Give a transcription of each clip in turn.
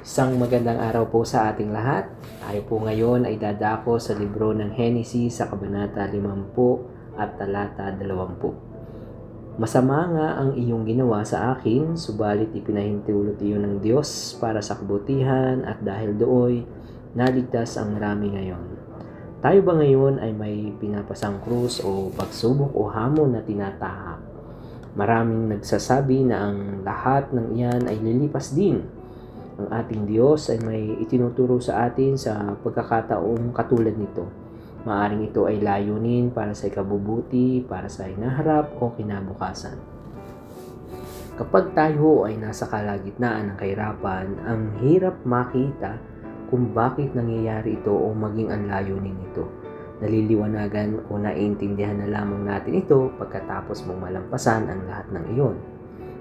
Isang magandang araw po sa ating lahat. Tayo po ngayon ay dadako sa libro ng Henesis sa Kabanata 50 at talata 20. Masama nga ang iyong ginawa sa akin, subalit ipinahintulot iyon ng Diyos para sa kabutihan at dahil dooy, naligtas ang marami ngayon. Tayo ba ngayon ay may pinapasang krus o pagsubok o hamon na tinatahak? Maraming nagsasabi na ang lahat ng iyan ay lilipas din. Ang ating Diyos ay may itinuturo sa atin sa pagkakataong katulad nito. Maaring ito ay layunin para sa ikabubuti, para sa hinaharap o kinabukasan. Kapag tayo ay nasa kalagitnaan ng kahirapan, ang hirap makita kung bakit nangyayari ito o maging ang layunin nito. Naliliwanagan o naiintindihan na lamang natin ito pagkatapos mong malampasan ang lahat ng iyon.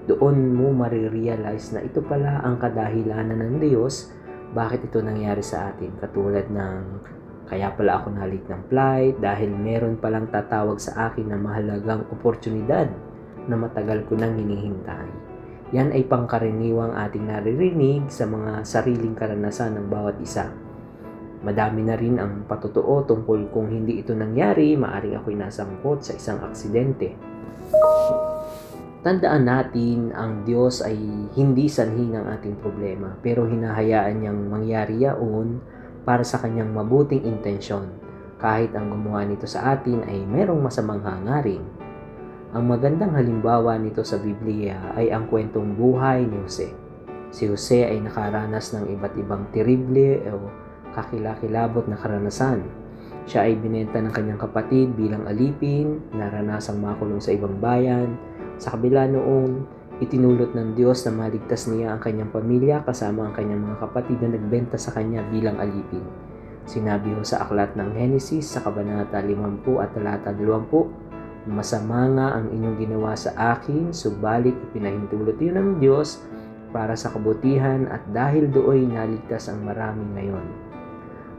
Doon mo marirealize na ito pala ang kadahilanan ng Diyos bakit ito nangyari sa atin. Katulad ng kaya pala ako na-late ng flight dahil meron palang tatawag sa akin na mahalagang oportunidad na matagal ko nang hinihintay. Yan ay pangkaraniwang ating naririnig sa mga sariling karanasan ng bawat isa. Madami na rin ang patotoo tungkol kung hindi ito nangyari, maaring ako'y nasangkot sa isang aksidente. Tandaan natin, ang Diyos ay hindi sanhi ng ating problema, pero hinahayaan niyang mangyari yaon para sa kanyang mabuting intensyon, kahit ang gumawa nito sa atin ay merong masamang hangarin. Ang magandang halimbawa nito sa Biblia ay ang kwentong buhay ni Jose. Si Jose ay nakaranas ng iba't ibang terrible o kakilakilabot na karanasan. Siya ay binenta ng kanyang kapatid bilang alipin, naranasang makulong sa ibang bayan. Sa kabila noon, itinulot ng Diyos na maligtas niya ang kanyang pamilya kasama ang kanyang mga kapatid na nagbenta sa kanya bilang alipin. Sinabi ho sa aklat ng Henesis sa Kabanata 50 at talata 20, masama nga ang inyong ginawa sa akin, subalit ipinahintulot yun ng Diyos para sa kabutihan at dahil dooy naligtas ang marami ngayon.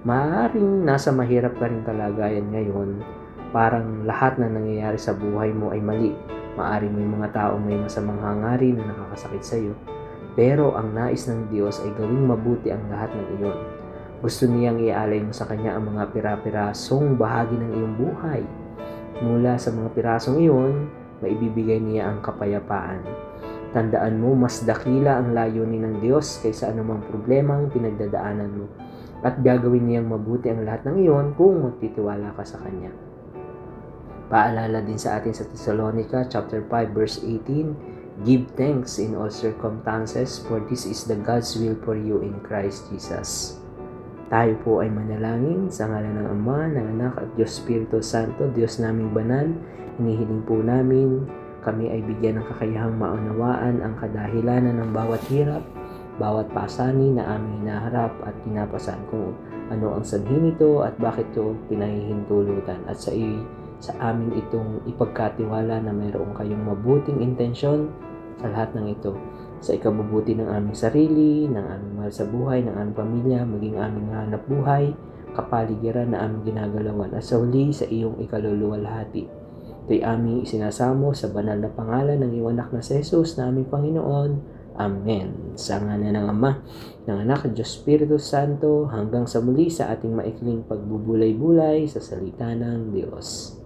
Maaaring nasa mahirap ka rin kalagayan ngayon, parang lahat na nangyayari sa buhay mo ay mali. Maaring may mga taong may masamang hangarin na nakakasakit sa iyo, pero ang nais ng Diyos ay gawing mabuti ang lahat ng iyon. Gusto niyang ialay mo sa Kanya ang mga pira-pirasong bahagi ng iyong buhay. Mula sa mga pirasong iyon, maibibigay niya ang kapayapaan. Tandaan mo, mas dakila ang layunin ng Diyos kaysa anumang problemang pinagdadaanan mo. At gagawin niyang mabuti ang lahat ng iyon kung magtitiwala ka sa Kanya. Paalala din sa atin sa Thessalonica chapter 5 verse 18, give thanks in all circumstances, for this is the God's will for you in Christ Jesus. Tayo po ay manalangin sa ngalan ng Ama, ng Anak at Diyos Espiritu Santo. Diyos naming banal, hinihiling po namin kami ay bigyan ng kakayahang maunawaan ang kadahilanan ng bawat hirap, bawat pasanin na aming hinaharap at pinapasan, kung ano ang sanhi nito at bakit ito pinahihintulutan, at sa amin itong ipagkatiwala na mayroong kayong mabuting intensyon sa lahat ng ito, sa ikabubuti ng aming sarili, ng aming mahal sa buhay, ng aming pamilya, maging aming hanap buhay, kapaligiran na aming ginagalawan, at sa huli sa iyong ikaluluwalhati. Ito'y aming isinasamo sa banal na pangalan ng iyong anak na si Jesus na aming Panginoon. Amen. Sa ngalan ng Ama, ng Anak at Diyos Espiritu Santo, hanggang sa muli sa ating maikling pagbubulay-bulay sa salita ng Diyos.